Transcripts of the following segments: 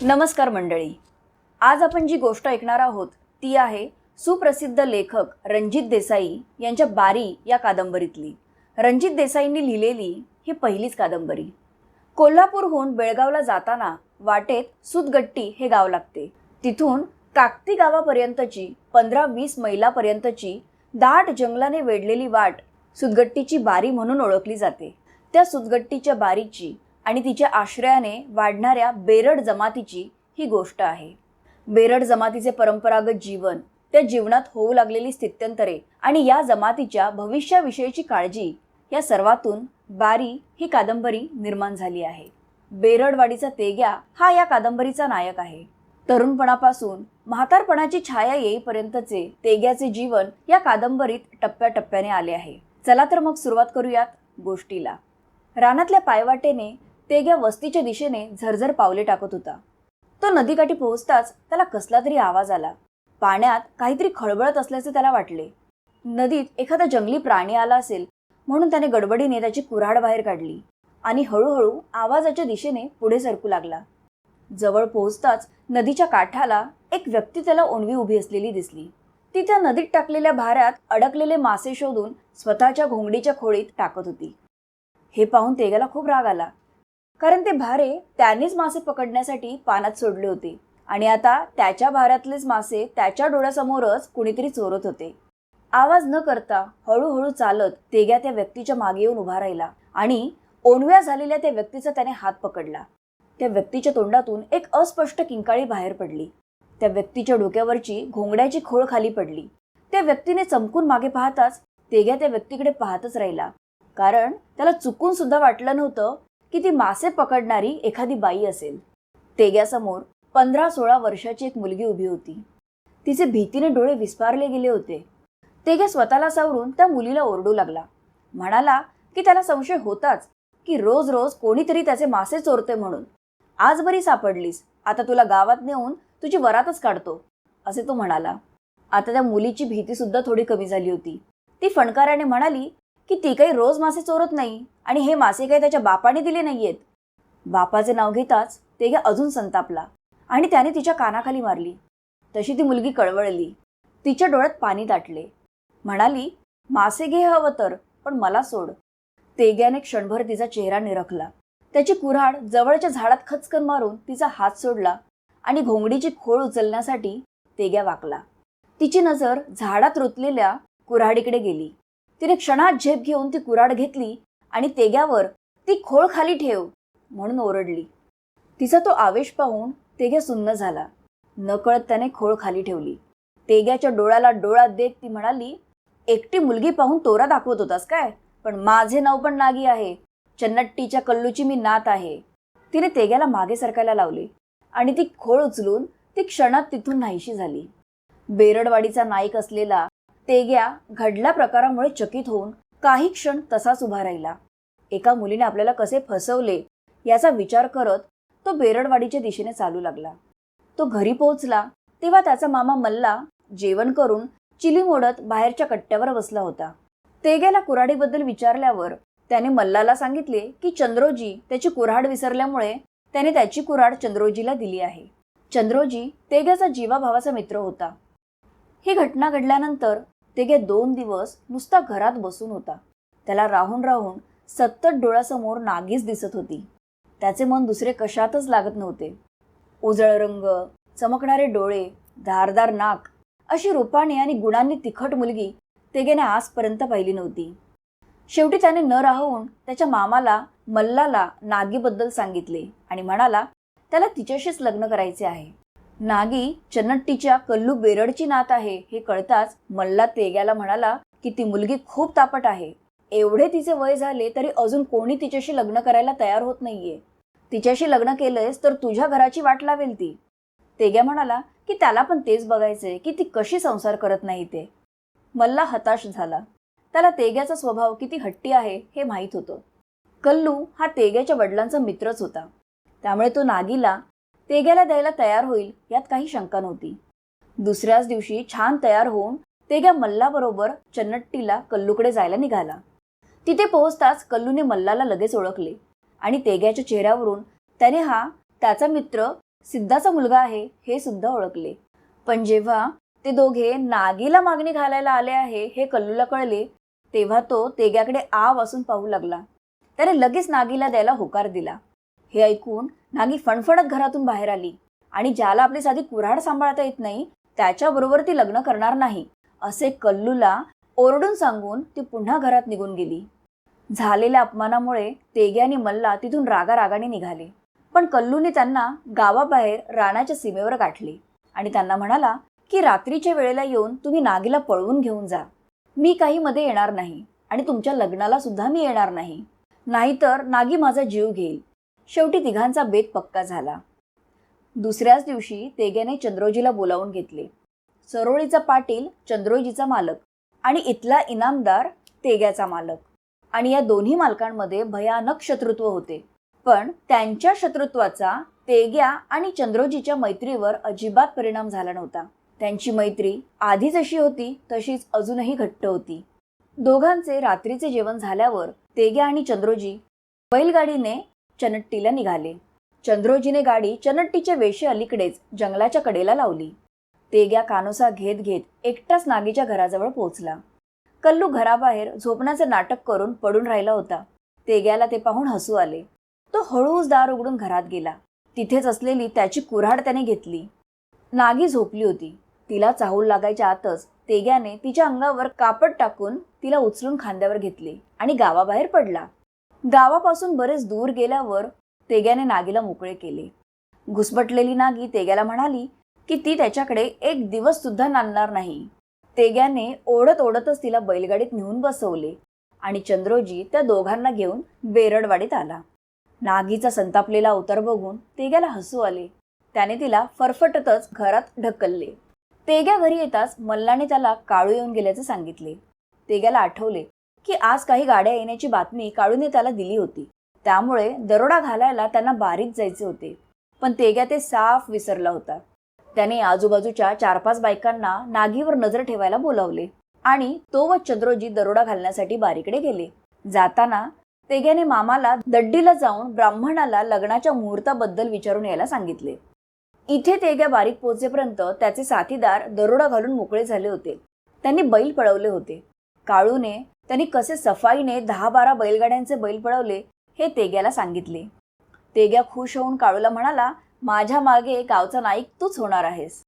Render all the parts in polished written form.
नमस्कार मंडळी. आज आपण जी गोष्ट ऐकणार आहोत ती आहे सुप्रसिद्ध लेखक रणजित देसाई यांच्या बारी या कादंबरीतली. रणजित देसाईंनी लिहिलेली ही पहिलीच कादंबरी. कोल्हापूरहून बेळगावला जाताना वाटेत सुतगट्टी हे गाव लागते. तिथून काकती गावापर्यंतची 15-20 मैलापर्यंतची दाट जंगलाने वेढलेली वाट सुतगट्टीची बारी म्हणून ओळखली जाते. त्या सुतगट्टीच्या बारीची आणि तिच्या आश्रयाने वाढणाऱ्या बेरड जमातीची ही गोष्ट आहे. बेरड जमातीचे परंपरागत जीवन, त्या जीवनात होऊ लागलेली स्थित्यंतरे आणि या जमातीच्या भविष्याविषयीची काळजी या सर्वातून बारी ही कादंबरी निर्माण झाली आहे. बेरडवाडीचा तेग्या हा या कादंबरीचा नायक आहे. तरुणपणापासून म्हातारपणाची छाया येईपर्यंतचे तेग्याचे जीवन या कादंबरीत टप्प्याटप्प्याने आले आहे. चला तर मग सुरुवात करूयात गोष्टीला. रानातल्या पायवाटेने तेग्या वस्तीच्या दिशेने झरझर पावले टाकत होता. तो नदीकाठी पोहोचताच त्याला कसला तरी आवाज आला. पाण्यात काहीतरी खळबळत असल्याचे त्याला वाटले. नदीत एखादा जंगली प्राणी आला असेल म्हणून त्याने गडबडीने त्याची कुऱ्हाड बाहेर काढली आणि हळूहळू आवाजाच्या दिशेने पुढे सरकू लागला. जवळ पोहोचताच नदीच्या काठाला एक व्यक्ती त्याला ओणवी उभी असलेली दिसली. ती त्या नदीत टाकलेल्या भाऱ्यात अडकलेले मासे शोधून स्वतःच्या घोंगडीच्या खोळीत टाकत होती. हे पाहून तेग्याला खूप राग आला, कारण ते भारे त्यानेच मासे पकडण्यासाठी पाण्यात सोडले होते आणि आता त्याच्या भाऱ्यातलेच मासे त्याच्या डोळ्यासमोरच कुणीतरी चोरत होते. आवाज न करता हळूहळू चालत तेग्या त्या व्यक्तीच्या मागे येऊन उभा राहिला आणि ओणव्या झालेल्या त्या व्यक्तीचा त्याने हात पकडला. त्या व्यक्तीच्या तोंडातून एक अस्पष्ट किंकाळी बाहेर पडली. त्या व्यक्तीच्या डोक्यावरची घोंगड्याची खोळ खाली पडली. त्या व्यक्तीने चमकून मागे पाहताच तेग्या त्या व्यक्तीकडे पाहतच राहिला, कारण त्याला चुकून सुद्धा वाटलं नव्हतं की ती मासे पकडणारी एखादी बाई असेल. तेग्यासमोर 15-16 वर्षाची एक मुलगी उभी होती. तिचे भीतीने डोळे विस्फारले गेले होते. तेग्या स्वतःला सावरून त्या मुलीला ओरडू लागला. म्हणाला की त्याला संशय होताच की रोज रोज कोणीतरी त्याचे मासे चोरते म्हणून. आज बरी सापडलीस, आता तुला गावात नेऊन तुझी वरातच काढतो, असे तो म्हणाला. आता त्या मुलीची भीती सुद्धा थोडी कमी झाली होती. ती फणकाराने म्हणाली की ती काही रोज मासे चोरत नाही आणि हे मासे काही त्याच्या बापाने दिले नाहीयेत. बापाचे नाव घेताच तेग्या अजून संतापला आणि त्याने तिच्या कानाखाली मारली. तशी ती मुलगी कळवळली. तिच्या डोळ्यात पाणी दाटले. म्हणाली, मासे घे हवं तर, पण मला सोड. तेग्याने क्षणभर तिचा चेहरा निरखला. त्याची कुऱ्हाड जवळच्या झाडात खचकन मारून तिचा हात सोडला आणि घोंगडीची खोळ उचलण्यासाठी तेग्या वाकला. तिची नजर झाडात रुतलेल्या कुऱ्हाडीकडे गेली. तिने क्षणात झेप घेऊन ती कुऱ्हाड घेतली आणि तेग्यावर ती खोळ खाली ठेव म्हणून ओरडली. तिचा तो आवेश पाहून तेग्या सुन्न झाला. नकळत त्याने खोळ खाली ठेवली. तेग्याच्या डोळ्याला डोळा देत ती म्हणाली, एकटी मुलगी पाहून तोरा दाखवत होतास काय? पण माझे नाव पण नागी आहे. चन्नट्टीच्या कल्लूची मी नात आहे. तिने तेग्याला मागे सरकायला लावले आणि ती खोळ उचलून ती क्षणात तिथून नाहीशी झाली. बेरडवाडीचा नाईक असलेला तेग्या घडल्या प्रकारामुळे चकित होऊन काही क्षण तसाच उभा राहिला. एका मुलीने आपल्याला कसे फसवले याचा विचार करत तो बेरडवाडीच्या दिशेने चालू लागला. तो घरी पोहोचला तेव्हा त्याचा मामा मल्ला जेवण करून चिली मोडत बाहेरच्या कट्ट्यावर बसला होता. तेग्याला कुऱ्हाडीबद्दल विचारल्यावर त्याने मल्लाला सांगितले की चंद्रोजी त्याची कुऱ्हाड विसरल्यामुळे त्याने त्याची कुऱ्हाड चंद्रोजीला दिली आहे. चंद्रोजी तेग्याचा जीवाभावाचा मित्र होता. ही घटना घडल्यानंतर तेग्या 2 दिवस नुसता घरात बसून होता. त्याला राहून राहून सतत डोळ्यासमोर नागीच दिसत होती. त्याचे मन दुसरे कशातच लागत नव्हते. उजळ रंग, चमकणारे डोळे, धारदार नाक अशी रूपाने आणि गुणांनी तिखट मुलगी तेग्याने आजपर्यंत पाहिली नव्हती. शेवटी त्याने न राहून त्याच्या मामाला मल्लाला नागीबद्दल सांगितले आणि म्हणाला त्याला तिच्याशीच लग्न करायचे आहे. नागी चन्नट्टीच्या कल्लू बेरडची नात आहे हे कळताच मल्ला तेग्याला म्हणाला की ती मुलगी खूप तापट आहे. एवढे तिचे वय झाले तरी अजून कोणी तिच्याशी लग्न करायला तयार होत नाहीये. तिच्याशी लग्न केलंयस तर तुझ्या घराची वाट लावेल ती. तेग्या म्हणाला की त्याला पण तेच बघायचंय की ती कशी संसार करत नाही ते. मल्ला हताश झाला. त्याला तेग्याचा स्वभाव किती हट्टी आहे हे माहीत होतं. कल्लू हा तेग्याच्या वडिलांचा मित्रच होता, त्यामुळे तो नागीला तेग्याला द्यायला तयार होईल यात काही शंका नव्हती. दुसऱ्याच दिवशी छान तयार होऊन तेग्या मल्लाबरोबर चन्नट्टीला कल्लूकडे जायला निघाला. तिथे पोहोचताच कल्लूने मल्लाला लगेच ओळखले आणि तेग्याच्या चेहऱ्यावरून त्याने हा त्याचा मित्र सिद्धाचा मुलगा आहे हे सुद्धा ओळखले. पण जेव्हा ते दोघे नागीला मागणी घालायला आले आहे हे कल्लूला कळले, तेव्हा तो तेग्याकडे आ वासून पाहू लागला. त्याने लगेच नागीला द्यायला होकार दिला. हे ऐकून नागी फणफणत घरातून बाहेर आली आणि ज्याला आपली साधी कुऱ्हाड सांभाळता येत नाही त्याच्याबरोबर ती लग्न करणार नाही असे कल्लूला ओरडून सांगून ती पुन्हा घरात निघून गेली. झालेल्या अपमानामुळे तेग्या आणि मल्ला तिथून रागारागाने निघाले. पण कल्लूने त्यांना गावाबाहेर रानाच्या सीमेवर गाठले आणि त्यांना म्हणाला की रात्रीच्या वेळेला येऊन तुम्ही नागीला पळवून घेऊन जा. मी काही मध्ये येणार नाही आणि तुमच्या लग्नाला सुद्धा मी येणार नाही, नाहीतर नागी माझा जीव घेईल. शेवटी तिघांचा बेत पक्का झाला. दुसऱ्याच दिवशी तेग्याने चंद्रोजीला बोलावून घेतले. सरोळीचा पाटील चंद्रोजीचा मालक आणि इथला इनामदार तेग्याचा मालक, आणि या दोन्ही मालकांमध्ये भयानक शत्रुत्व होते. पण त्यांच्या शत्रुत्वाचा तेग्या आणि चंद्रोजीच्या मैत्रीवर अजिबात परिणाम झाला नव्हता. त्यांची मैत्री आधी जशी होती तशीच अजूनही घट्ट होती. दोघांचे रात्रीचे जेवण झाल्यावर तेग्या आणि चंद्रोजी बैलगाडीने चनट्टीला निघाले. चंद्रोजीने गाडी चनट्टीच्या वेशी अलीकडेच जंगलाच्या कडेला लावली. तेग्या कानोसा घेत घेत एकटाच नागीच्या घराजवळ पोहोचला. कल्लू घराबाहेर झोपण्याचे नाटक करून पडून राहिला होता. तेग्याला ते पाहून हसू आले. तो हळूच दार उघडून घरात गेला. तिथेच असलेली त्याची कुऱ्हाड त्याने घेतली. नागी झोपली होती. तिला चाहूल लागायच्या आतच तेग्याने तिच्या अंगावर कापड टाकून तिला उचलून खांद्यावर घेतले आणि गावाबाहेर पडला. गावापासून बरेच दूर गेल्यावर तेग्याने नागीला मोकळे केले. घुसमटलेली नागी तेग्याला म्हणाली की ती त्याच्याकडे एक दिवस सुद्धा नांदणार नाही. तेग्याने ओढत ओढतच तिला बैलगाडीत नेऊन बसवले आणि चंद्रोजी त्या दोघांना घेऊन बेरडवाडीत आला. नागीचा संतापलेला अवतार बघून तेग्याला हसू आले. त्याने तिला फरफटतच घरात ढकलले. तेग्या घरी येताच मल्लाने त्याला काळू येऊन गेल्याचे सांगितले. तेग्याला आठवले की आज काही गाड्या येण्याची बातमी काळूने त्याला दिली होती. त्यामुळे दरोडा घालायला त्यांना बारीत जायचे होते. पण तेग्या ते साफ विसरला होता. त्याने आजूबाजूच्या 4-5 बायकांना नागीवर नजर ठेवायला बोलावले आणि तो व चंद्रोजी दरोडा घालण्यासाठी बारीकडे गेले. जाताना तेग्याने मामाला दड्डीला जाऊन ब्राह्मणाला लग्नाच्या मुहूर्ताबद्दल विचारून यायला सांगितले. इथे तेग्या बारीक पोहोचेपर्यंत त्याचे साथीदार दरोडा घालून मोकळे झाले होते. त्यांनी बैल पळवले होते. काळूने त्यांनी कसे सफाईने 10-12 बैलगाड्यांचे बैल पळवले हे तेग्याला सांगितले. तेग्या खुश होऊन काळूला म्हणाला, माझ्या मागे गावचा नाईक तूच होणार आहेस.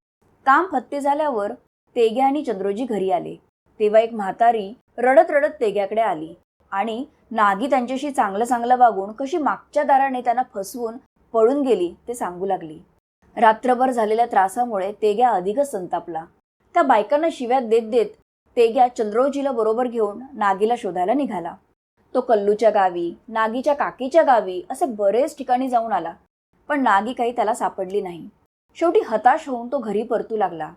काम फत्ते झाल्यावर तेग्या आणि चंद्रोजी घरी आले. तेव्हा एक म्हातारी रडत रडत तेग्याकडे आली आणि नागी त्यांच्याशी चांगलं चांगलं वागून कशी मागच्या दाराने त्यांना फसवून पळून गेली ते सांगू लागली. रात्रभर झालेल्या त्रासामुळे तेग्या अधिकच संतापला. त्या बायकांना शिव्या देत देत तेग्या चंद्रोजीला बरोबर घेऊन नागीला शोधायला निघाला. तो कल्लूच्या गावी, नागीच्या काकीच्या गावी असे बरेच ठिकाणी जाऊन आला. पण नागी काही त्याला सापडली नाही. शेवटी हताश होऊन तो घरी परतू लागला.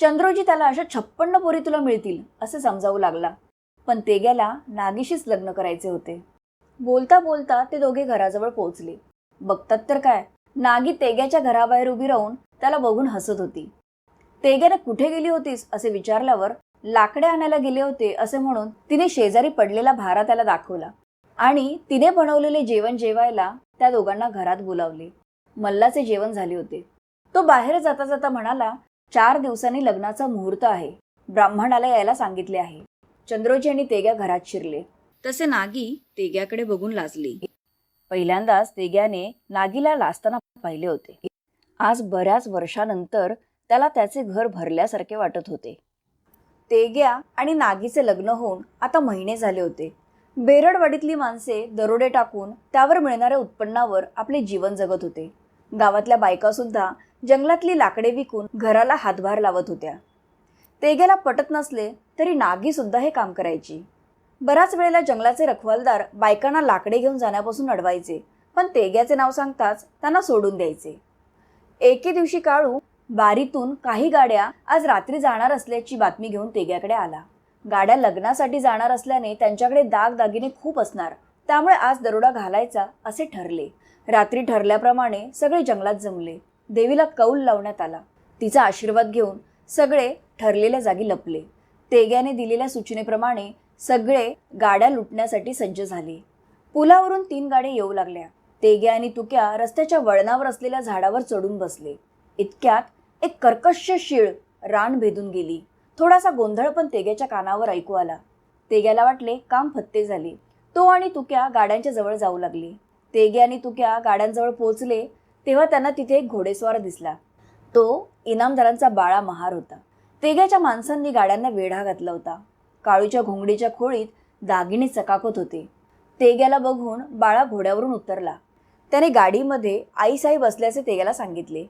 चंद्रोजी त्याला अशा 56 पोरी तुला मिळतील असे समजावू लागला. पण तेग्याला नागीशीच लग्न करायचे होते. बोलता बोलता ते दोघे घराजवळ पोहोचले. बघतात तर काय, नागी तेग्याच्या घराबाहेर उभी राहून त्याला बघून हसत होती. तेग्याने कुठे गेली होतीस असे विचारल्यावर लाकडे आणायला गेले होते असे म्हणून तिने शेजारी पडलेला भारा त्याला दाखवला आणि तिने बनवलेले जेवण जेवायला त्या दोघांना घरात बोलावले. मल्लाचे जेवण झाले होते. तो बाहेर जाता जाता म्हणाला, 4 दिवसांनी लग्नाचा मुहूर्त आहे. ब्राह्मणाला यायला सांगितले आहे. चंद्रोजी आणि तेग्या घरात शिरले. तसे नागी तेग्याकडे बघून लाजली. पहिल्यांदाच तेग्याने नागीला लाजताना पाहिले होते. आज बऱ्याच वर्षानंतर त्याला त्याचे घर भरल्यासारखे वाटत होते. तेग्या आणि नागीचे लग्न होऊन आता महिने झाले होते. बेरडवाडीतली माणसे दरोडे टाकून त्यावर मिळणाऱ्या उत्पन्नावर आपले जीवन जगत होते. गावातल्या बायका सुद्धा जंगलातली लाकडे विकून घराला हातभार लावत होत्या. तेग्याला पटत नसले तरी नागी सुद्धा हे काम करायची. बराच वेळेला जंगलाचे रखवालदार बायकांना लाकडे घेऊन जाण्यापासून अडवायचे, पण तेग्याचे नाव सांगताच त्यांना सोडून द्यायचे. एके दिवशी काळू बारीतून काही गाड्या आज रात्री जाणार असल्याची बातमी घेऊन तेग्याकडे आला. गाड्या लग्नासाठी जाणार असल्याने त्यांच्याकडे दागदागिने खूप असणार, त्यामुळे आज दरोडा घालायचा असे ठरले. रात्री ठरल्याप्रमाणे सगळे जंगलात जमले. देवीला कौल लावण्यात आला. तिचा आशीर्वाद घेऊन सगळे ठरलेल्या जागी लपले. तेग्याने दिलेल्या सूचनेप्रमाणे सगळे गाड्या लुटण्यासाठी सज्ज झाले. पुलावरून 3 गाड्या येऊ लागल्या. तेग्या आणि तुक्या रस्त्याच्या वळणावर असलेल्या झाडावर चढून बसले. इतक्यात एक कर्कश शीळ रान भेदून गेली. थोडासा गोंधळ पण तेग्याच्या कानावर ऐकू आला. तेग्याला वाटले काम फत्ते झाले. तो आणि तुक्या गाड्यांच्या जवळ जाऊ लागले. तेग्या आणि तुक्या गाड्यांजवळ पोहोचले तेव्हा त्यांना तिथे एक घोडेस्वार दिसला. तो इनामदारांचा बाळा महार होता. तेग्याच्या माणसांनी गाड्यांना वेढा घातला होता. काळूच्या घोंगडीच्या खोळीत दागिने चकाकत होते. तेग्याला बघून बाळा घोड्यावरून उतरला. त्याने गाडीमध्ये आईसाहेब असल्याचे तेग्याला सांगितले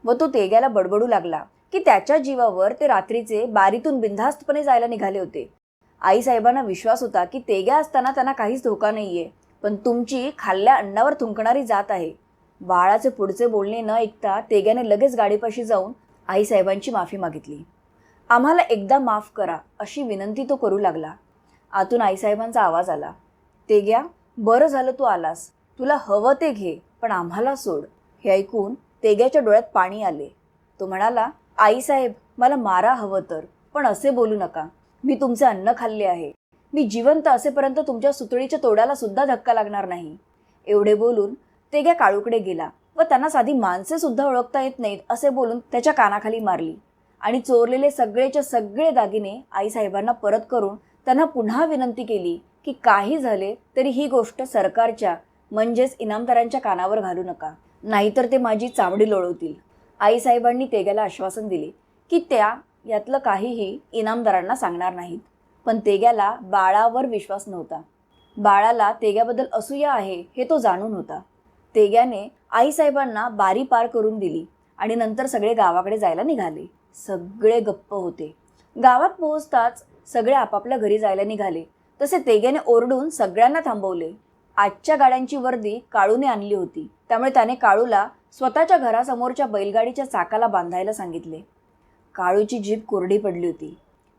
व तो तेग्याला बडबडू लागला की त्याच्या जीवावर ते रात्रीचे बारीतून बिनधास्तपणे जायला निघाले होते. आईसाहेबांना विश्वास होता की तेग्या असताना त्यांना काहीच धोका नाहीये, पण तुमची खाल्ल्या अन्नावर थुंकणारी जात आहे. बाळाचे पुढचे बोलणे न ऐकता तेग्याने लगेच गाडीपाशी जाऊन आईसाहेबांची माफी मागितली. आम्हाला एकदा माफ करा अशी विनंती तो करू लागला. आतून आईसाहेबांचा आवाज आला, तेग्या, बरं झालं तू आलास. तुला हवं ते घे, पण आम्हाला सोड. हे ऐकून तेग्याच्या डोळ्यात पाणी आले. तो म्हणाला, आईसाहेब, मला मारा हवं तर, पण असे बोलू नका. मी तुमचे अन्न खाल्ले आहे. मी जिवंत असेपर्यंत तुमच्या सुतळीच्या तोडाला सुद्धा धक्का लागणार नाही. एवढे बोलून तेग्या काळूकडे गेला व त्यांना साधी माणसे सुद्धा ओळखता येत नाहीत असे बोलून त्याच्या कानाखाली मारली आणि चोरलेले सगळेच्या सगळे दागिने आईसाहेबांना परत करून त्यांना पुन्हा विनंती केली की काही झाले तरी ही गोष्ट सरकारच्या म्हणजेच इनामदारांच्या कानावर घालू नका, नाहीतर ते माझी चामडी लोळवतील. आईसाहेबांनी तेग्याला आश्वासन दिले की त्या यातलं काहीही इनामदारांना सांगणार नाहीत. पण तेग्याला बाळावर विश्वास नव्हता. बाळाला तेग्याबद्दल असूया आहे हे तो जाणून होता. तेग्याने आईसाहेबांना बारी पार करून दिली आणि नंतर सगळे गावाकडे जायला निघाले. सगळे गप्प होते. गावात पोहोचताच सगळे आपापल्या घरी जायला निघाले. तसे तेग्याने ओरडून सगळ्यांना थांबवले. आजच्या गाड्यांची वर्दी काळूने आणली होती, त्यामुळे त्याने काळूला स्वतःच्या घरासमोरच्या बैलगाडीच्या चाकाला बांधायला सांगितले. काळूची जीभ कोरडी पडली होती.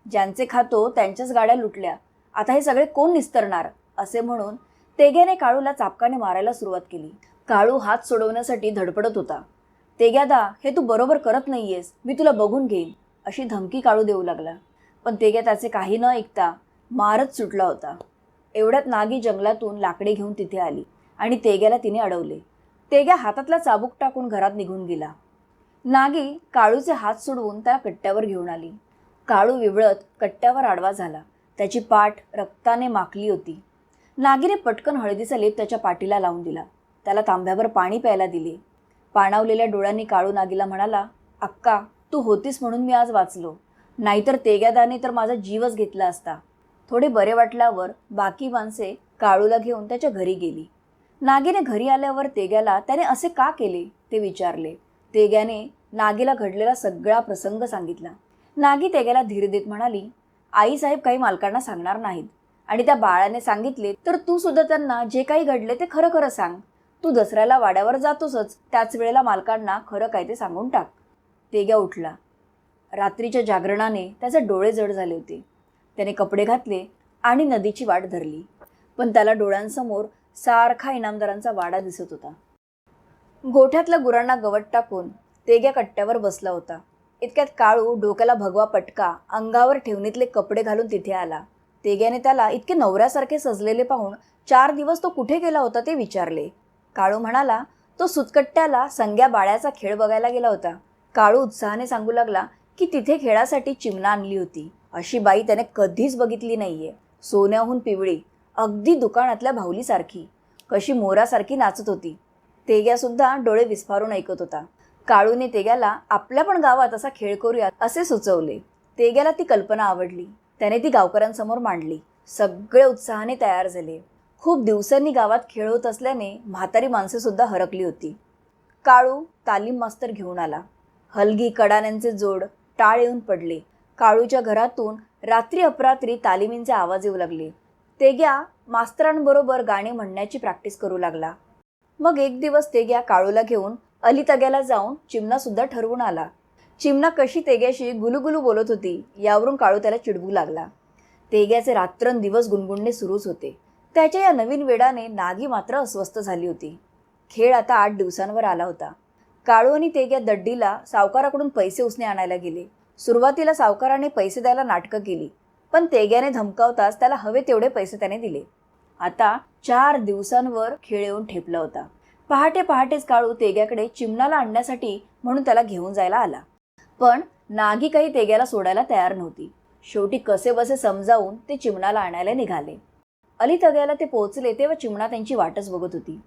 ज्यांचे खातो त्यांच्याच गाड्या लुटल्या, आता हे सगळे कोण निस्तरणार असे म्हणून तेग्याने काळूला चापकाने मारायला सुरुवात केली. काळू हात सोडवण्यासाठी धडपडत होता. तेग्यादा, हे तू बरोबर करत नाहीयेस, मी तुला बघून घेईन अशी धमकी काळू देऊ लागला. पण तेग्या त्याचे काही न ऐकता मारत सुटला होता. एवढ्यात नागी जंगलातून लाकडे घेऊन तिथे आली आणि तेग्याला तिने अडवले. तेग्या हातातला चाबूक टाकून घरात निघून गेला. नागी काळूचे हात सोडवून त्याला कट्ट्यावर घेऊन आली. काळू विवळत कट्ट्यावर आडवा झाला. त्याची पाठ रक्ताने माखली होती. नागीने पटकन हळदीचा लेप त्याच्या पाठीला लावून दिला. त्याला तांब्यावर पाणी प्यायला दिले. पाणावलेल्या डोळ्यांनी काळू नागीला म्हणाला, अक्का, तू होतीस म्हणून मी आज वाचलो, नाहीतर तेग्यादाने तर माझा जीवच घेतला असता. थोडे बरे वाटल्यावर बाकी माणसे काळूला घेऊन त्याच्या घरी गेली. नागीने घरी आल्यावर तेग्याला त्याने असे का केले ते विचारले. तेग्याने नागीला घडलेला सगळा प्रसंग सांगितला. नागी तेग्याला धीर देत म्हणाली, आईसाहेब काही मालकांना सांगणार नाहीत आणि त्या बाळाने सांगितले तर तू सुद्धा त्यांना जे काही घडले ते खरं खरं सांग. तू दसऱ्याला वाड्यावर जातोसच, त्याच वेळेला मालकांना खरं काय ते सांगून टाक. तेग्या उठला. रात्रीच्या जागरणाने त्याचे डोळे जड झाले होते. त्याने कपडे घातले आणि नदीची वाट धरली. पण त्याला डोळ्यांसमोर सारखा इनामदारांचा वाडा दिसत होता. गोठ्यातल्या गुरांना गवत टाकून तेग्या कट्ट्यावर बसला होता. इतक्यात काळू डोक्याला भगवा पटका, अंगावर ठेवणीतले कपडे घालून तिथे आला. तेग्याने त्याला इतके नवऱ्यासारखे सजलेले पाहून 4 दिवस तो कुठे गेला होता ते विचारले. काळू म्हणाला, तो सुतकट्ट्याला संग्या बाळ्याचा खेळ बघायला गेला होता. काळू उत्साहाने सांगू लागला की तिथे खेळासाठी चिमणा आणली होती. अशी बाई त्याने कधीच बघितली नाहीये. सोन्याहून पिवळी, अगदी दुकानातल्या भावलीसारखी, कशी मोरासारखी नाचत होती. तेग्यासुद्धा डोळे विस्फारून ऐकत होता. काळूने तेग्याला आपल्या पण गावात असा खेळ करूयात असे सुचवले. तेग्याला ती कल्पना आवडली. त्याने ती गावकऱ्यांसमोर मांडली. सगळे उत्साहाने तयार झाले. खूप दिवसांनी गावात खेळ होत असल्याने म्हातारी माणसे सुद्धा हरकली होती. काळू तालीम मास्तर घेऊन आला. हलगी कडाण्यांचे जोड टाळ येऊन पडले. काळूच्या घरातून रात्री अपरात्री तालिमींचे आवाज येऊ लागले. तेग्या मास्तरांबरोबर गाणी म्हणण्याची प्रॅक्टिस करू लागला. मग एक दिवस तेग्या काळूला घेऊन अलीतग्याला जाऊन चिमणा सुद्धा ठरवून आला. चिमणा कशी तेग्याशी गुलुगुलू बोलत होती यावरून काळू त्याला चिडवू लागला. तेग्याचे रात्रंदिवस गुणगुणणे सुरूच होते. त्याच्या या नवीन वेडाने नागी मात्र अस्वस्थ झाली होती. खेळ आता 8 दिवसांवर आला होता. काळू आणि तेग्या दड्डीला सावकाराकडून पैसे उसने आणायला गेले. सुरुवातीला सावकाराने पैसे द्यायला नाटकं केली, पण तेग्याने धमकावताच त्याला हवे तेवढे पैसे त्याने दिले. आता 4 दिवसांवर खेळ येऊन ठेपला होता. पहाटे पहाटेच काळू तेग्याकडे चिमणाला आणण्यासाठी म्हणून त्याला घेऊन जायला आला. पण नागी काही तेग्याला सोडायला तयार नव्हती. शेवटी कसेबसे समजावून ते चिमणाला आणायला निघाले. अलीतग्याला ते पोहोचले तेव्हा चिमणा त्यांची वाटच बघत होती.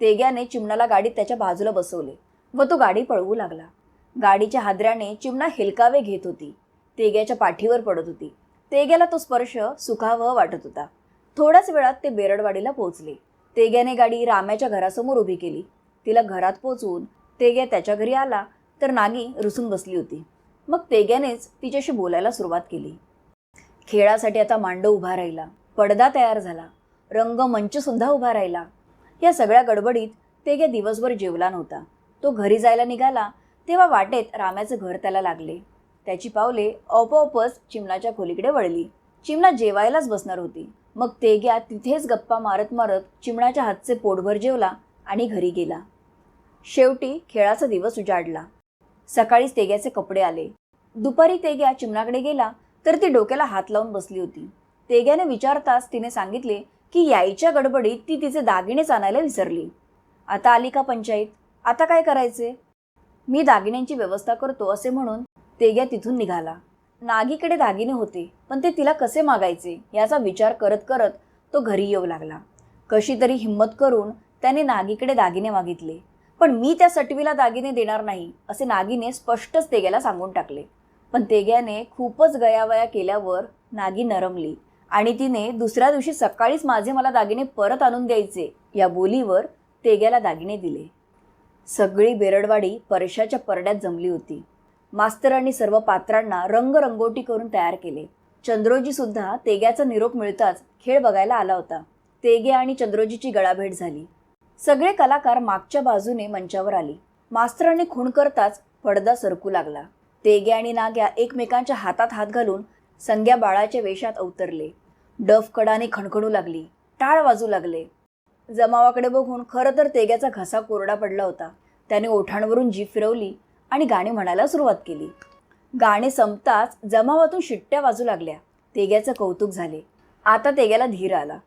तेग्याने चिमणाला गाडीत त्याच्या बाजूला बसवले व तो गाडी पळवू लागला. गाडीच्या हादऱ्याने चिमणा हेलकावे घेत होती. तेग्याच्या पाठीवर पडत होती. तेग्याला तो स्पर्श सुखावह वाटत होता. थोड्याच वेळात ते बेरडवाडीला पोहोचले. तेग्याने गाडी राम्याच्या घरासमोर उभी केली. तिला घरात पोहोचवून तेग्या त्याच्या घरी आला तर नागी रुसून बसली होती. मग तेग्यानेच तिच्याशी बोलायला सुरुवात केली. खेळासाठी आता मांडव उभा राहिला, पडदा तयार झाला, रंगमंच सुद्धा उभा राहिला. या सगळ्या गडबडीत तेग्या दिवसभर जेवला नव्हता. तो घरी जायला निघाला तेव्हा वाटेत राम्याचं घर त्याला लागले. त्याची पावले आपोआपच चिमणाच्या खोलीकडे वळली. चिमणा जेवायलाच बसणार होती. मग तेग्या तिथेच गप्पा मारत मारत चिमणाच्या हातचे पोटभर जेवला आणि घरी गेला. शेवटी खेळाचा दिवस उजाडला. सकाळीच तेग्याचे कपडे आले. दुपारी तेग्या चिमणाकडे गेला तर ती डोक्याला हात लावून बसली होती. तेग्याने विचारताच तिने सांगितले की यायच्या गडबडीत ती तिचे दागिनेच आणायला विसरली. आता आली का पंचायत? आता काय करायचे? मी दागिन्यांची व्यवस्था करतो असे म्हणून तेग्या तिथून निघाला. नागीकडे दागिने होते पण ते तिला कसे मागायचे याचा विचार करत करत तो घरी येऊ लागला. कशी तरी हिंमत करून त्याने नागीकडे दागिने मागितले. पण मी त्या सटवीला दागिने देणार नाही असे नागीने स्पष्टच तेग्याला सांगून टाकले. पण तेग्याने खूपच गयावया केल्यावर नागी नरमली आणि तिने दुसऱ्या दिवशी सकाळीच माझे मला दागिने परत आणून द्यायचे या बोलीवर तेग्याला दागिने दिले. सगळी बेरडवाडी परशाच्या परड्यात जमली होती. मास्तरांनी सर्व पात्रांना रंगरंगोटी करून तयार केले. चंद्रोजी सुद्धा तेग्याचा निरोप मिळताच खेळ बघायला आला होता. तेग्या आणि चंद्रोजीची गळाभेट झाली. सगळे कलाकार मागच्या बाजूने मंचावर आली. मास्तरांनी खूण करताच पडदा सरकू लागला. तेग्या आणि नाग्या एकमेकांच्या हातात हात घालून संग्या बाळाच्या वेशात अवतरले. डफ कडाने खणखणू लागली. टाळ वाजू लागले. जमावाकडे बघून खरं तर तेग्याचा घसा कोरडा पडला होता. त्याने ओठांवरून जीभ फिरवली आणि गाणी म्हणायला सुरुवात केली. गाणे संपताच जमावातून शिट्ट्या वाजू लागल्या. तेग्याचं कौतुक झाले. आता तेग्याला धीर आला.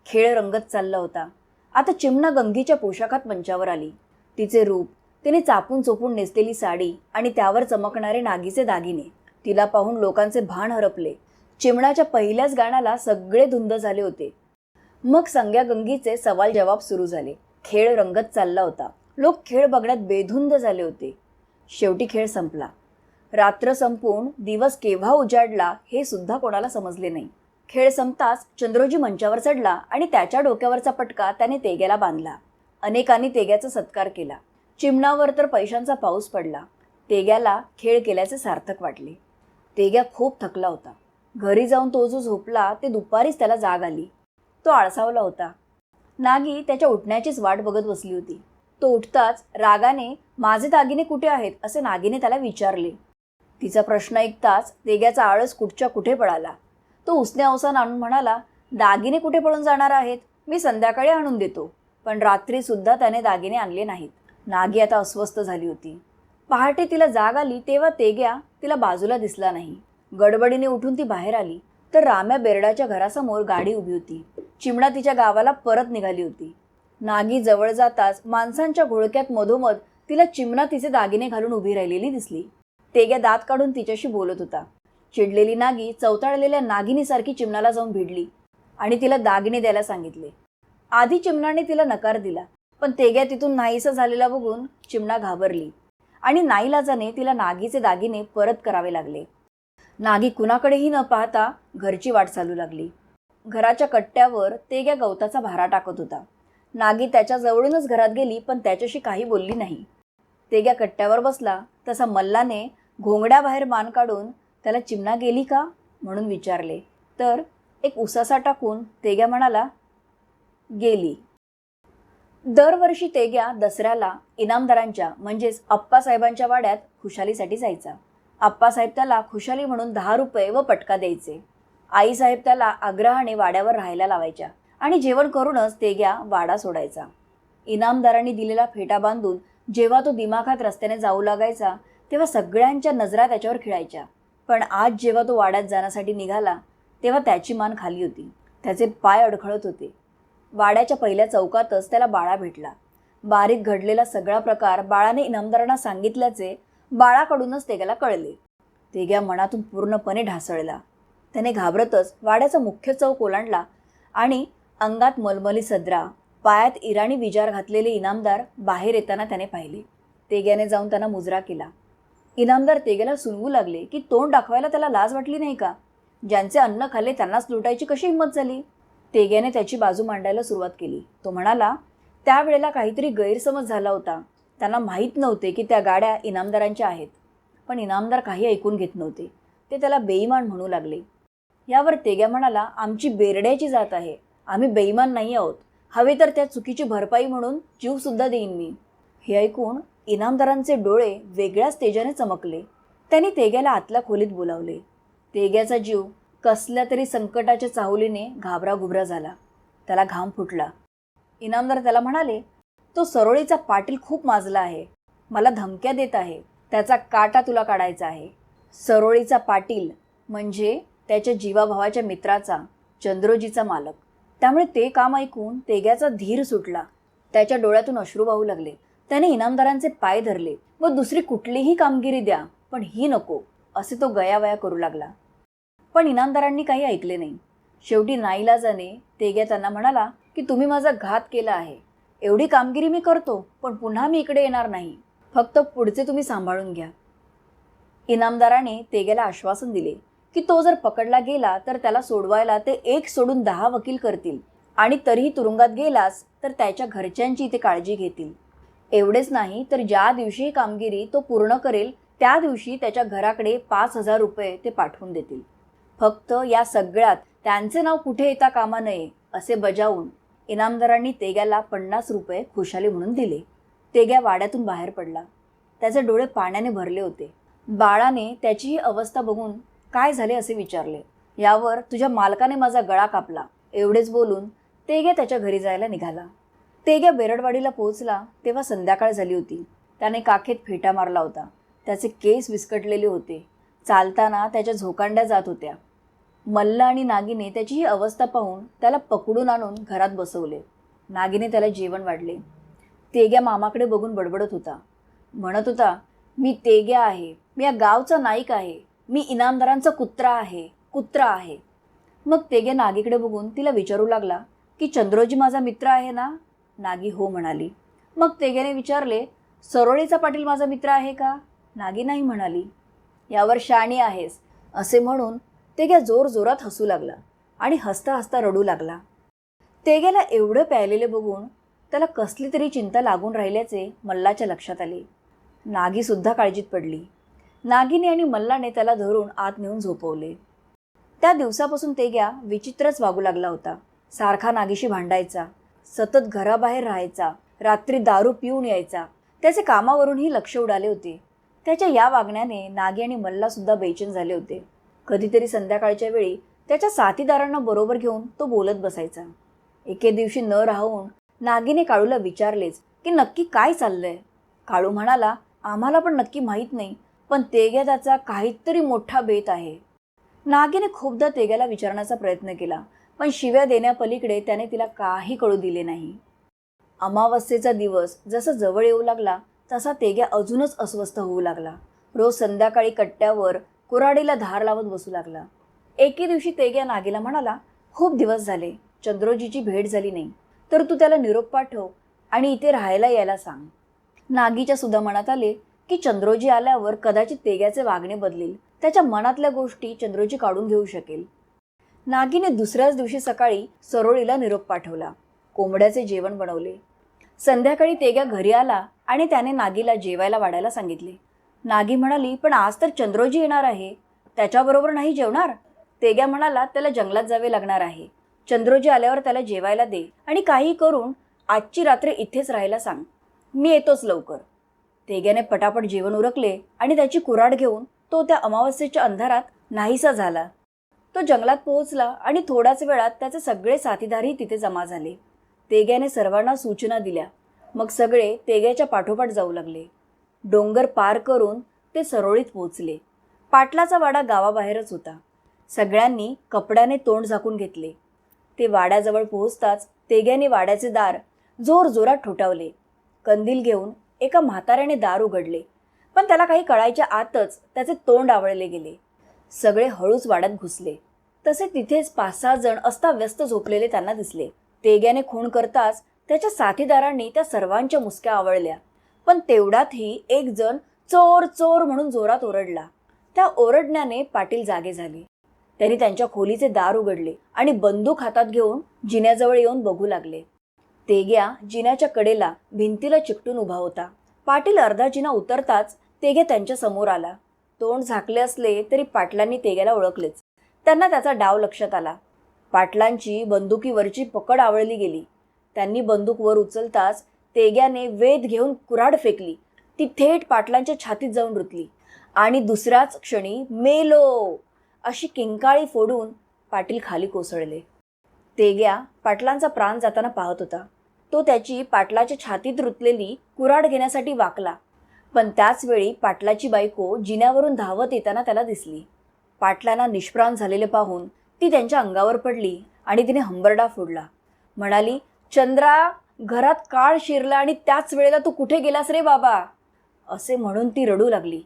खेळ रंगत चालला होता. आता चिमणा गंगीच्या पोशाखात मंचावर आली. तिचे रूप, तिने चापून चोपून नेसलेली साडी आणि त्यावर चमकणारे नागीचे दागिने, तिला पाहून लोकांचे भान हरपले. चिमणाच्या पहिल्याच गाण्याला सगळे धुंद झाले होते. मग संग्या गंगीचे सवाल जवाब सुरू झाले. खेळ रंगत चालला होता. लोक खेळ बघण्यात बेधुंद झाले होते. शेवटी खेळ संपला. रात्र संपून दिवस केव्हा उजाडला हे सुद्धा कोणाला समजले नाही. खेळ संपताच चंद्रोजी मंचावर चढला आणि त्याच्या डोक्यावरचा पटका त्याने तेग्याला बांधला. अनेकांनी तेग्याचा सत्कार केला. चिमणावर तर पैशांचा पाऊस पडला. तेग्याला खेळ केल्याचे सार्थक वाटले. तेग्या खूप थकला होता. घरी जाऊन तो जो झोपला ते दुपारीच त्याला जाग आली. तो आळसावला होता. नागी त्याच्या उठण्याचीच वाट बघत बसली होती. तो उठताच रागाने माझे दागिने कुठे आहेत असे नागीने त्याला विचारले. तिचा प्रश्न ऐकताच तेग्याचा आळस कुठच्या कुठे पळाला. तो उसने अवसान आणून म्हणाला, दागिने कुठे पळून जाणार आहेत? मी संध्याकाळी आणून देतो. पण रात्री सुद्धा त्याने दागिने आणले नाहीत. नागी आता अस्वस्थ झाली होती. पहाटे तिला जाग आली तेव्हा तेग्या तिला बाजूला दिसला नाही. गडबडीने उठून ती बाहेर आली तर राम्या बेरडाच्या घरासमोर गाडी उभी होती. चिमणा तिच्या गावाला परत निघाली होती. नागी जवळ जाताच माणसांच्या घोळक्यात मधोमध तिला चिमणा तिचे दागिने घालून उभी राहिलेली दिसली. तेग्या दात काढून तिच्याशी बोलत होता. चिडलेली नागी चवताळलेल्या नागिनीसारखी चिमणाला जाऊन भिडली आणि तिला दागिने द्यायला सांगितले. आधी चिमणाने तिला नकार दिला, पण तेग्या तिथून नाहीसं झालेला बघून चिमणा घाबरली आणि नाईलाजाने तिला नागीचे दागिने परत करावे लागले. नागी कुणाकडेही न पाहता घरची वाट चालू लागली. घराच्या कट्ट्यावर तेग्या गवताचा भारा टाकत होता. नागी त्याच्या जवळूनच घरात गेली पण त्याच्याशी काही बोलली नाही. तेग्या कट्ट्यावर बसला तसा मल्लाने घोंगड्याबाहेर मान काढून त्याला चिमणा गेली का म्हणून विचारले. तर एक उसासा टाकून तेग्या म्हणाला, गेली. दरवर्षी तेग्या दसऱ्याला इनामदारांच्या म्हणजेच आप्पासाहेबांच्या वाड्यात खुशालीसाठी जायचा. आप्पासाहेब त्याला खुशाली म्हणून 10 रुपये व पटका द्यायचे. आईसाहेब त्याला आग्रहाने वाड्यावर राहायला लावायच्या आणि जेवण करूनच तेग्या वाडा सोडायचा. इनामदारांनी दिलेला फेटा बांधून जेव्हा तो दिमाखात रस्त्याने जाऊ लागायचा तेव्हा सगळ्यांच्या नजरा त्याच्यावर खिळायच्या. पण आज जेव्हा तो वाड्यात जाण्यासाठी निघाला तेव्हा त्याची मान खाली होती. त्याचे पाय अडखळत होते. वाड्याच्या पहिल्या चौकातच त्याला बाळा भेटला. बारीक घडलेला सगळा प्रकार बाळाने इनामदारांना सांगितल्याचे बाळाकडूनच तेग्याला कळले. तेग्या मनातून पूर्णपणे ढासळला. त्याने घाबरतच वाड्याचा मुख्य चौक ओलांडला आणि अंगात मलमली सदरा, पायात इराणी विजार घातलेले इनामदार बाहेर येताना त्याने पाहिले. तेग्याने जाऊन त्यांना मुजरा केला. इनामदार तेग्याला सुनवू लागले की तोंड दाखवायला त्याला लाज वाटली नाही का? ज्यांचे अन्न खाल्ले त्यांनाच लुटायची कशी हिंमत झाली? तेग्याने त्याची बाजू मांडायला सुरुवात केली. तो म्हणाला, त्यावेळेला काहीतरी गैरसमज झाला होता. त्यांना माहीत नव्हते की त्या गाड्या इनामदारांच्या आहेत. पण इनामदार काही ऐकून घेत नव्हते. ते त्याला बेईमान म्हणू लागले. यावर तेग्या म्हणाला, आमची बेरड्याची जात आहे. आम्ही बेईमान नाही आहोत. हवे तर त्या चुकीची भरपाई म्हणून जीवसुद्धा देईन मी. हे ऐकून इनामदारांचे डोळे वेगळ्याच तेजाने चमकले. त्यांनी तेग्याला आतल्या खोलीत बोलावले. तेग्याचा जीव कसल्या तरी संकटाच्या चाहुलीने घाबराघुबरा झाला. त्याला घाम फुटला. इनामदार त्याला म्हणाले, तो सरोळीचा पाटील खूप माजला आहे. मला धमक्या देत आहे. त्याचा काटा तुला काढायचा आहे. सरोळीचा पाटील म्हणजे त्याच्या जीवाभावाच्या मित्राचा, चंद्रोजीचा मालक. त्यामुळे ते काम ऐकून तेग्याचा धीर सुटला. त्याच्या डोळ्यातून अश्रू वाहू लागले. त्याने इनामदारांचे पाय धरले व दुसरी कुठलीही कामगिरी द्या, पण ही नको, असे तो गयावया करू लागला. पण इनामदारांनी काही ऐकले नाही. शेवटी नाईलाजाने तेग्या त्यांना म्हणाला की तुम्ही माझा घात केला आहे. एवढी कामगिरी मी करतो, पण पुन्हा मी इकडे येणार नाही. फक्त पुढचे तुम्ही सांभाळून घ्या. इनामदाराने तेग्याला आश्वासन दिले की तो जर पकडला गेला तर त्याला सोडवायला ते 1 सोडून 10 वकील करतील आणि तरीही तुरुंगात गेलास तर त्याच्या घरच्यांची ते काळजी घेतील. एवढेच नाही तर ज्या दिवशी कामगिरी तो पूर्ण करेल त्या दिवशी त्याच्या घराकडे 5,000 रुपये ते पाठवून देतील. फक्त या सगळ्यात त्यांचे नाव कुठे येता कामा नये असे बजावून इनामदारांनी तेग्याला 50 रुपये खुशाली म्हणून दिले. तेग्या वाड्यातून बाहेर पडला. त्याचे डोळे पाण्याने भरले होते. बाळाने त्याची ही अवस्था बघून काय झाले असे विचारले. यावर तुझ्या मालकाने माझा गळा कापला, एवढेच बोलून तेग्या त्याच्या घरी जायला निघाला. तेग्या बेरडवाडीला पोहोचला तेव्हा संध्याकाळ झाली होती. त्याने काखेत फेटा मारला होता. त्याचे केस विस्कटलेले होते. चालताना त्याच्या झोकांड्या जात होत्या. मल्ला आणि नागीने त्याची ही अवस्था पाहून त्याला पकडून आणून घरात बसवले. नागीने त्याला जेवण वाढले. तेग्या मामाकडे बघून बडबडत होता. म्हणत होता, मी तेग्या आहे. मी या गावचा नाईक आहे. मी इनामदारांचा कुत्रा आहे. मग तेग्या नागीकडे बघून तिला विचारू लागला की चंद्रोजी माझा मित्र आहे ना? नागी हो म्हणाली. मग तेग्याने विचारले, सरोळीचा पाटील माझा मित्र आहे का? नागी नाही म्हणाली. यावर शाणी आहेस असे म्हणून तेग्या जोरजोरात हसू लागला आणि हसता हसता रडू लागला. तेग्याला एवढं प्यायलेले बघून त्याला कसली तरी चिंता लागून राहिल्याचे मल्लाच्या लक्षात आले. नागीसुद्धा काळजीत पडली. नागीने आणि मल्लाने त्याला धरून आत नेऊन झोपवले. त्या दिवसापासून तेग्या विचित्रच वागू लागला होता. सारखा नागीशी भांडायचा, सतत घराबाहेर राहायचा, रात्री दारू पिऊन यायचा. त्याचे कामावरूनही लक्ष उडाले होते. त्याच्या या वागण्याने नागी आणि मल्लासुद्धा बेचैन झाले होते. कधीतरी संध्याकाळच्या वेळी त्याच्या साथीदारांना बरोबर घेऊन तो बोलत बसायचा. एके दिवशी न राहून नागीने काळूला विचारलेच की नक्की काय चाललंय. काळू म्हणाला, आम्हाला पण नक्की माहीत नाही, पण तेग्या त्याचा काहीतरी मोठा बेत आहे. नागीने खूपदा तेग्याला विचारण्याचा प्रयत्न केला, पण शिव्या देण्यापलीकडे त्याने तिला काही कळू दिले नाही. अमावस्येचा दिवस जसा जवळ येऊ लागला तसा तेग्या अजूनच अस्वस्थ होऊ लागला. रोज संध्याकाळी कट्ट्यावर कुऱ्हाडीला धार लावत बसू लागला. एके दिवशी तेग्या नागीला म्हणाला, खूप दिवस झाले चंद्रोजीची भेट झाली नाही, तर तू त्याला निरोप पाठव आणि इथे राहायला यायला सांग. नागीच्या सुद्धा मनात आले की चंद्रोजी आल्यावर कदाचित तेग्याचे वागणे बदलेल. त्याच्या मनातल्या गोष्टी चंद्रोजी काढून घेऊ शकेल. नागीने दुसऱ्याच दिवशी सकाळी सरोळीला निरोप पाठवला. कोंबड्याचे जेवण बनवले. संध्याकाळी तेग्या घरी आला आणि त्याने नागीला जेवायला वाढायला सांगितले. नागी म्हणाली, पण आज तर चंद्रोजी येणार आहे, त्याच्याबरोबर नाही जेवणार? तेग्या म्हणाला, त्याला जंगलात जावे लागणार आहे. चंद्रोजी आल्यावर त्याला जेवायला दे आणि काही करून आजची रात्र इथेच राहायला सांग. मी येतोच लवकर. तेग्याने पटापट जेवण उरकले आणि त्याची कुऱ्हाड घेऊन तो त्या अमावस्येच्या अंधारात नाहीसा झाला. तो जंगलात पोहोचला आणि थोड्याच वेळात त्याचे सगळे साथीदारही तिथे जमा झाले. तेग्याने सर्वांना सूचना दिल्या. मग सगळे तेग्याच्या पाठोपाठ जाऊ लागले. डोंगर पार करून ते सरोळीत पोहोचले. पाटलाचा वाडा गावाबाहेरच होता. सगळ्यांनी कपड्याने तोंड झाकून घेतले. ते वाड्याजवळ पोहोचताच तेग्याने वाड्याचे दार जोरजोरात ठोठावले. कंदील घेऊन एका म्हाताऱ्याने दार उघडले, पण त्याला काही कळायच्या आतच त्याचे तोंड आवळले गेले. सगळे हळूच वाड्यात घुसले. तसे तिथेच 5-6 जण अस्ताव्यस्त झोपलेले त्यांना दिसले. तेग्याने खून करताच त्याच्या साथीदारांनी त्या सर्वांच्या मुसक्या आवळल्या, पण तेवढ्यातही एक जण चोर चोर म्हणून जोरात ओरडला. त्या ओरडण्याने पाटील जागे झाले. त्यांनी त्यांच्या खोलीचे दार उघडले आणि बंदूक हातात घेऊन जिन्याजवळ येऊन बघू लागले. तेग्या जिन्याच्या कडेला भिंतीला चिकटून उभा होता. पाटील अर्धा जिना उतरताच तेग्या त्यांच्या समोर आला. तोंड झाकले असले तरी पाटलांनी तेग्याला ओळखलेच. त्यांना त्याचा डाव लक्षात आला. पाटलांची बंदुकीवरची पकड आवळली गेली. त्यांनी बंदूक वर उचलताच तेग्याने वेध घेऊन कुऱ्हाड फेकली. ती थेट पाटलांच्या छातीत जाऊन रुतली आणि दुसऱ्याच क्षणी मेलो अशी किंकाळी फोडून पाटील खाली कोसळले. तेग्या पाटलांचा प्राण जाताना पाहत होता. तो त्याची पाटलाच्या छातीत रुतलेली कुऱ्हाड घेण्यासाठी वाकला, पण त्याच वेळी पाटलाची बायको जिन्यावरून धावत येताना त्याला दिसली. पाटलांना निष्प्राण झालेले पाहून ती त्यांच्या अंगावर पडली आणि तिने हंबरडा फोडला. म्हणाली, चंद्रा, घरात काळ शिरला आणि त्याच वेळेला तू कुठे गेलास रे बाबा, असे म्हणून ती रडू लागली.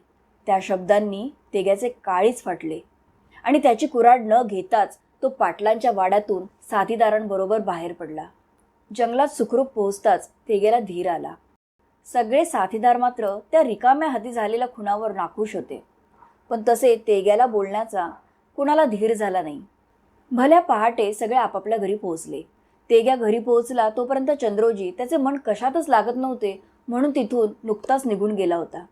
त्या शब्दांनी तेग्याचे काळीच फाटले आणि त्याची कुऱ्हाड न घेताच तो पाटलांच्या वाड्यातून साथीदारांबरोबर बाहेर पडला. जंगलात सुखरूप पोहोचताच तेग्याला धीर आला. सगळे साथीदार मात्र त्या रिकाम्या हाती झालेल्या खुनावर नाखुश होते, पण तसे तेग्याला बोलण्याचा कुणाला धीर झाला नाही. भल्या पहाटे सगळे आपापल्या घरी पोहोचले. तेग्या घरी पोहोचला तोपर्यंत चंद्रोजी त्याचे मन कशातच लागत नव्हते, म्हणून तिथून नुकताच निघून गेला होता.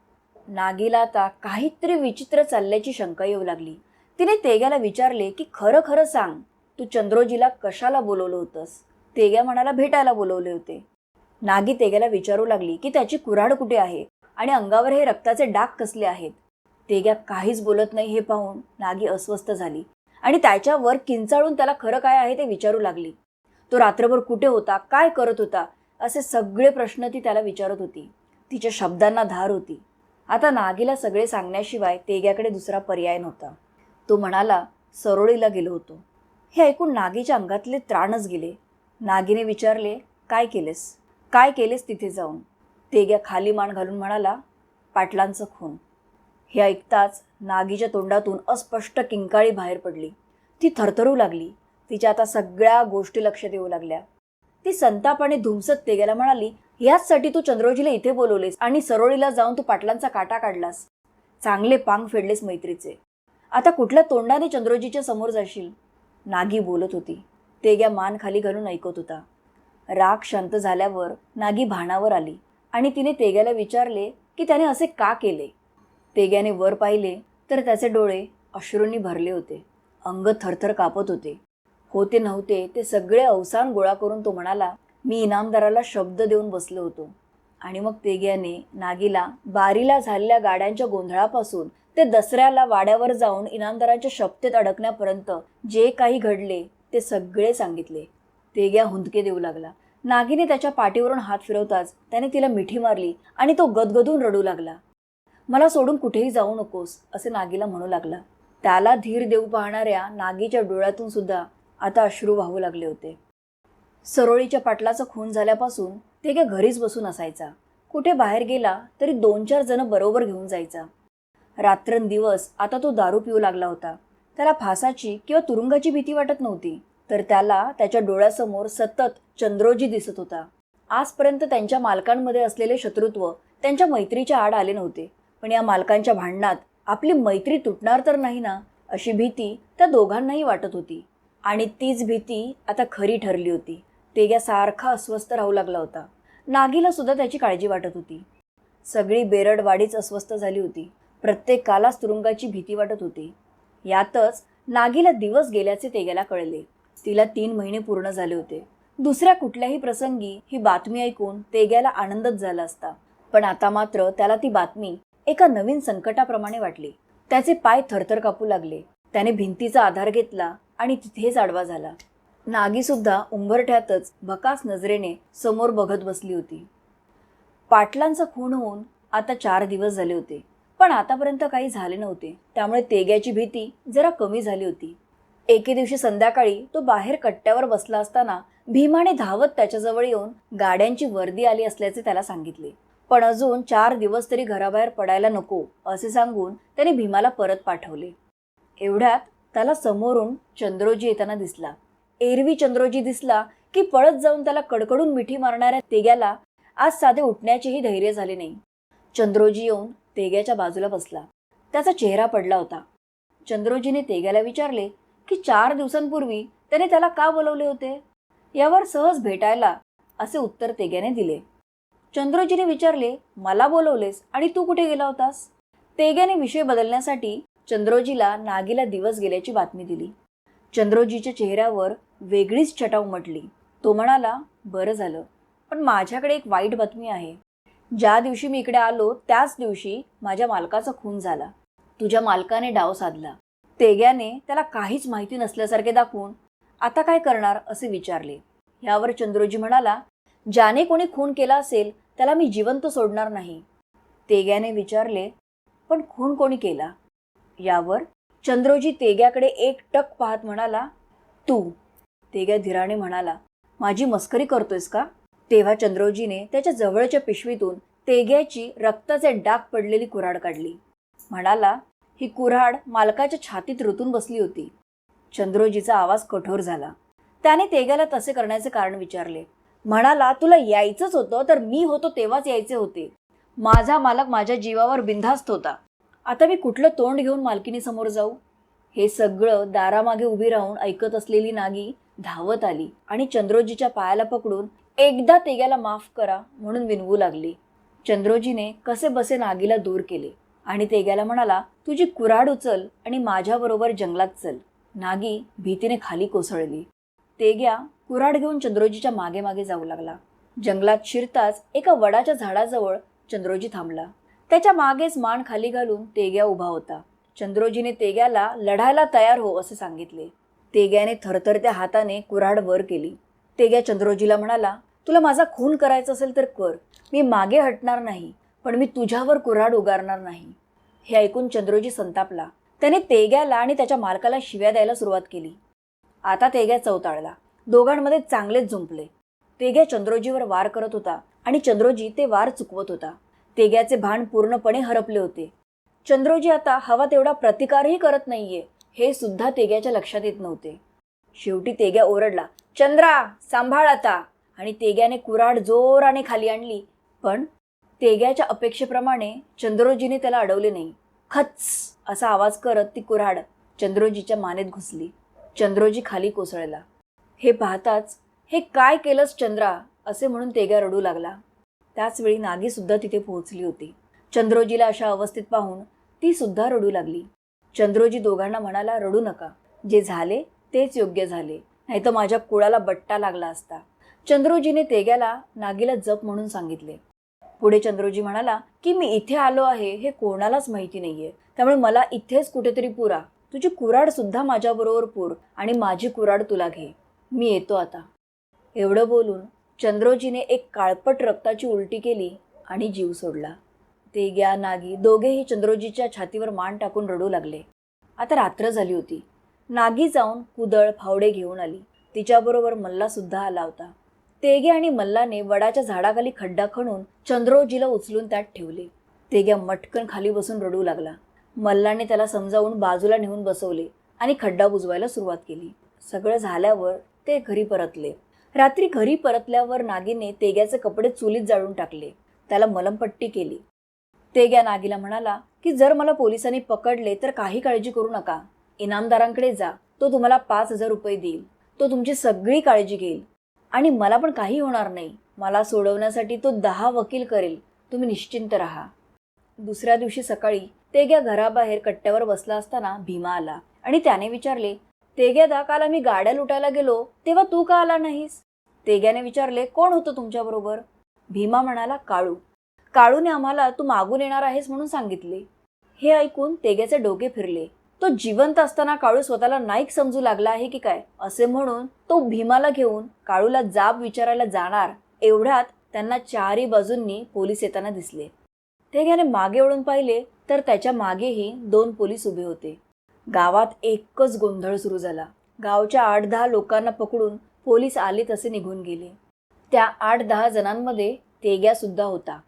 नागीला आता काहीतरी विचित्र चालल्याची शंका येऊ लागली. तिने तेग्याला विचारले की खरं खरं सांग, तू चंद्रोजीला कशाला बोलवलं होतंस? तेग्या म्हणाला, भेटायला बोलवले होते. नागी तेग्याला विचारू लागली की त्याची कुऱ्हाड कुठे आहे आणि अंगावर हे रक्ताचे डाग कसले आहेत. तेग्या काहीच बोलत नाही हे पाहून नागी अस्वस्थ झाली आणि त्याच्यावर किंचाळून त्याला खरं काय आहे ते विचारू लागली. तो रात्रभर कुठे होता, काय करत होता, असे सगळे प्रश्न ती त्याला विचारत होती. तिच्या शब्दांना धार होती. आता नागीला सगळे सांगण्याशिवाय तेग्याकडे दुसरा पर्याय नव्हता. तो म्हणाला, सरोळीला गेलो होतो. हे ऐकून नागीच्या अंगातले त्राणच गेले. नागीने विचारले, काय केलेस तिथे जाऊन? तेग्या खाली मान घालून म्हणाला, पाटलांचं खून. हे ऐकताच नागीच्या तोंडातून अस्पष्ट किंकाळी बाहेर पडली. ती थरथरू लागली. तिच्या आता सगळ्या गोष्टी लक्षात येऊ लागल्या. ती संतापाने धुमसत तेग्याला म्हणाली, याचसाठी तू चंद्रोजीला इथे बोलवलेस आणि सरोळीला जाऊन तू पाटलांचा काटा काढलास. चांगले पांग फेडलेस मैत्रीचे. आता कुठल्या तोंडाने चंद्रोजीच्या समोर जाशील? नागी बोलत होती. तेग्या मान खाली घालून ऐकत होता. राग शांत झाल्यावर नागी भानावर आली आणि तिने तेग्याला विचारले की त्याने असे का केले. तेग्याने वर पाहिले तर त्याचे डोळे अश्रूंनी भरले होते. अंग थरथर कापत होते. होते नव्हते ते सगळे अवसान गोळा करून तो म्हणाला, मी इनामदाराला शब्द देऊन बसलो होतो. आणि मग तेग्याने नागीला बारीला झालेल्या गाड्यांच्या गोंधळापासून ते दसऱ्याला वाड्यावर जाऊन इनामदारांच्या शपथेत अडकण्यापर्यंत जे काही घडले ते सगळे सांगितले. तेग्या हुंदके देऊ लागला. नागीने त्याच्या पाठीवरून हात फिरवताच त्याने तिला मिठी मारली आणि तो गदगदून रडू लागला. मला सोडून कुठेही जाऊ नकोस, असे नागीला म्हणू लागला. त्याला धीर देऊ पाहणाऱ्या नागीच्या डोळ्यातून सुद्धा आता अश्रू वाहू लागले होते. सरोळीच्या पाटलाचा खून झाल्यापासून तेग्या घरीच बसून असायचा. कुठे बाहेर गेला तरी 2-4 जण बरोबर घेऊन जायचा. रात्रंदिवस आता तो दारू पिऊ लागला होता. त्याला फासाची किंवा तुरुंगाची भीती वाटत नव्हती, तर त्याला त्याच्या डोळ्यासमोर सतत चंद्रोजी दिसत होता. आजपर्यंत त्यांच्या मालकांमध्ये असलेले शत्रुत्व त्यांच्या मैत्रीच्या आड आले नव्हते, पण या मालकांच्या भांडणात आपली मैत्री तुटणार तर नाही ना, अशी भीती त्या दोघांनाही वाटत होती. आणि तीच भीती आता खरी ठरली होती. तेग्या सारखा अस्वस्थ राहू लागला होता. नागीला सुद्धा त्याची काळजी वाटत होती. सगळी बेरडवाडीच अस्वस्थ झाली होती. प्रत्येकालाच तुरुंगाची भीती वाटत होती. यातच नागीला दिवस गेल्याचे तेग्याला कळले. तिला 3 महिने पूर्ण झाले होते. दुसऱ्या कुठल्याही प्रसंगी ही बातमी ऐकून तेग्याला आनंदच झाला असता, पण आता मात्र त्याला ती बातमी एका नवीन संकटाप्रमाणे वाटली. त्याचे पाय थरथर कापू लागले. त्याने भिंतीचा आधार घेतला आणि तिथेच आडवा झाला. नागी सुद्धा उंबरठ्यातच भकास नजरेने समोर बघत बसली होती. पाटलांचा खून होऊन आता 4 दिवस झाले होते, पण आतापर्यंत काही झाले नव्हते. त्यामुळे तेग्याची भीती जरा कमी झाली होती. एके दिवशी संध्याकाळी तो बाहेर कट्ट्यावर बसला असताना भीमाने धावत त्याच्याजवळ येऊन गाड्यांची वर्दी आली असल्याचे त्याला सांगितले. पण अजून 4 दिवस तरी घराबाहेर पडायला नको असे सांगून त्याने भीमाला परत पाठवले. एवढ्यात त्याला समोरून चंद्रोजी येताना दिसला. एरवी चंद्रोजी दिसला की पळत जाऊन त्याला कडकडून मिठी मारणाऱ्या तेग्याला आज साधे उठण्याचेही धैर्य झाले नाही. चंद्रोजी येऊन तेग्याच्या बाजूला बसला. त्याचा चेहरा पडला होता. चंद्रोजीने तेग्याला विचारले की 4 दिवसांपूर्वी त्याने त्याला का बोलवले होते. यावर सहज भेटायला असे उत्तर तेग्याने दिले. चंद्रोजीने विचारले, मला बोलवलेस आणि तू कुठे गेला होतास. तेग्याने विषय बदलण्यासाठी चंद्रोजीला नागीला दिवस गेल्याची बातमी दिली. चंद्रोजीच्या चेहऱ्यावर वेगळीच छटा उमटली. तो म्हणाला, बरं झालं, पण माझ्याकडे एक वाईट बातमी आहे. ज्या दिवशी मी इकडे आलो त्याच दिवशी माझ्या मालकाचा खून झाला. तुझ्या मालकाने डाव साधला. तेग्याने त्याला काहीच माहिती नसल्यासारखे दाखवून आता काय करणार असे विचारले. यावर चंद्रोजी म्हणाला, ज्याने कोणी खून केला असेल त्याला मी जिवंत सोडणार नाही. तेग्याने विचारले, पण खून कोणी केला. यावर चंद्रोजी तेग्याकडे एकटक पाहत म्हणाला, तू. तेग्या धीराने म्हणाला, माझी मस्करी करतोयस का. तेव्हा चंद्रोजीने त्याच्या जवळच्या पिशवीतून तेग्याची रक्ताचे डाग पडलेली कुऱ्हाड काढली. म्हणाला, ही कुऱ्हाड मालकाच्या छातीत रुतून बसली होती. चंद्रोजीचा आवाज कठोर झाला. त्याने तेग्याला तसे करण्याचे कारण विचारले. म्हणाला, तुला यायचंच होतं तर मी होतो तेव्हाच यायचे होते. माझा मालक माझ्या जीवावर बिनधास्त होता. आता मी कुठलं तोंड घेऊन मालकीनीसमोर जाऊ. हे सगळं दारामागे उभी राहून ऐकत असलेली नागी धावत आली आणि चंद्रोजीच्या पायाला पकडून एकदा तेग्याला माफ करा म्हणून विनवू लागली. चंद्रोजीने कसे बसे नागीला दूर केले आणि तेग्याला म्हणाला, तुझी कुऱ्हाड उचल आणि माझ्याबरोबर जंगलात चल. नागी भीतीने खाली कोसळली. तेग्या कुऱ्हाड घेऊन चंद्रोजीच्या मागे मागे जाऊ लागला. जंगलात शिरताच एका वडाच्या झाडाजवळ चंद्रोजी थांबला. त्याच्या मागेच मान खाली घालून तेग्या उभा होता. चंद्रोजीने तेग्याला लढायला तयार हो असे सांगितले. तेग्याने थरथरत्या हाताने कुऱ्हाड वर केली. तेग्या चंद्रोजीला म्हणाला, तुला माझा खून करायचा असेल तर कर. मी मागे हटणार नाही, पण मी तुझ्यावर कुऱ्हाड उगारणार नाही. हे ऐकून चंद्रोजी संतापला. त्याने तेग्याला आणि त्याच्या मालकाला शिव्या द्यायला सुरुवात केली. आता तेग्या चवताळला. दोघांमध्ये चांगलेच झुंपले. तेग्या चंद्रोजीवर वार करत होता आणि चंद्रोजी ते वार चुकवत होता. तेग्याचे भान पूर्णपणे हरपले होते. चंद्रोजी आता हवा तेवढा प्रतिकारही करत नाहीये हे सुद्धा तेग्याच्या लक्षात येत नव्हते. शेवटी तेग्या ओरडला, चंद्रा सांभाळ आता. आणि तेग्याने कुऱ्हाड जोराने खाली आणली. पण तेग्याच्या अपेक्षेप्रमाणे चंद्रोजीने त्याला अडवले नाही. खच असा आवाज करत ती कुऱ्हाड चंद्रोजीच्या मानेत घुसली. चंद्रोजी खाली कोसळला. हे पाहताच, हे काय केलंस चंद्रा असे म्हणून तेग्या रडू लागला. त्याचवेळी नागी सुद्धा तिथे पोहोचली होती. चंद्रोजीला अशा अवस्थेत पाहून ती सुद्धा रडू लागली. चंद्रोजी दोघांना म्हणाला, रडू नका. जे झाले तेच योग्य झाले, नाही तर माझ्या कुळाला बट्टा लागला असता. चंद्रोजीने तेग्याला नागीला जप म्हणून सांगितले. पुढे चंद्रोजी म्हणाला की मी इथे आलो आहे हे कोणालाच माहिती नाहीये, त्यामुळे मला इथेच कुठेतरी पुरा. तुझी कुऱ्हाड सुद्धा माझ्याबरोबर पुर आणि माझी कुऱ्हाड तुला घे. मी येतो आता. एवढं बोलून चंद्रोजीने एक काळपट रक्ताची उलटी केली आणि जीव सोडला. तेग्या नागी दोघेही चंद्रोजीच्या छातीवर मान टाकून रडू लागले. आता रात्र झाली होती. नागी जाऊन कुदळ फावडे घेऊन आली. तिच्याबरोबर मल्ला सुद्धा आला होता. तेग्या आणि मल्लाने वडाच्या झाडाखाली खड्डा खणून चंद्रोजीला उचलून त्यात ठेवले. तेग्या मटकन खाली बसून रडू लागला. मल्लाने त्याला समजावून बाजूला नेऊन बसवले आणि खड्डा बुजवायला सुरुवात केली. सगळं झाल्यावर ते घरी परतले. रात्री घरी परतल्यावर नागीने तेग्याचे कपडे चुलीत जाळून टाकले. त्याला मलमपट्टी केली. तेग्या नागीला म्हणाला की जर मला पोलिसांनी पकडले तर काही काळजी करू नका. इनामदारांकडे जा. तो तुम्हाला 5,000 रुपये देईल. तो तुमची सगळी काळजी घेईल आणि मला पण काही होणार नाही. मला सोडवण्यासाठी तो 10 वकील करेल. तुम्ही निश्चिंत राहा. दुसऱ्या दिवशी सकाळी तेग्या घराबाहेर कट्ट्यावर बसला असताना भीमा आला आणि त्याने विचारले, तेग्यादा, काल आम्ही गाड्या लुटायला गेलो तेव्हा तू का आला नाहीस. तेग्याने विचारले, कोण होतं तुमच्याबरोबर. भीमा म्हणाला, काळू. काळूने आम्हाला तू मागून येणार आहेस म्हणून सांगितले. हे ऐकून तेग्याचे डोके फिरले. तो जिवंत असताना काळू स्वतःला नाईक समजू लागला आहे की काय असे म्हणून तो भीमाला घेऊन काळूला जाब विचारायला जाणार. एवढ्यात त्यांना चारही बाजूंनी पोलीस येताना दिसले. तेग्याने मागे वळून पाहिले तर त्याच्या मागेही 2 पोलीस उभे होते. गावात एकच गोंधळ सुरू झाला. गावच्या 8-10 लोकांना पकडून पोलीस आले तसे निघून गेले. त्या 8-10 जणांमध्ये तेग्या सुद्धा होता.